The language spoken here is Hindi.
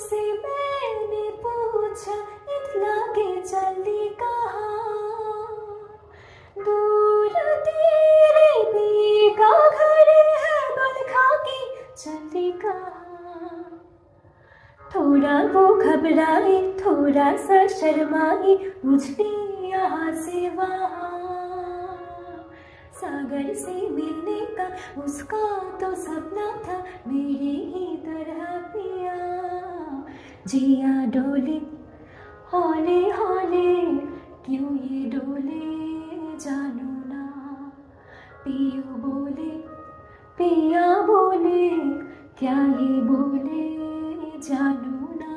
से मैंने पूछा, इतना के चली कहाँ। दूर तेरे पीर का घर है, बल खा के चली कहाँ। थोड़ा वो घबराई, थोड़ा सा शर्माई, उछली यहाँ से वहाँ। सागर से मिलने का उसका तो सपना था, मेरी ही तरह पिया। जिया डोले हौले हौले, क्यों ये डोले जानू ना। पियो बोले पिया बोले, क्या ये बोले जानू ना।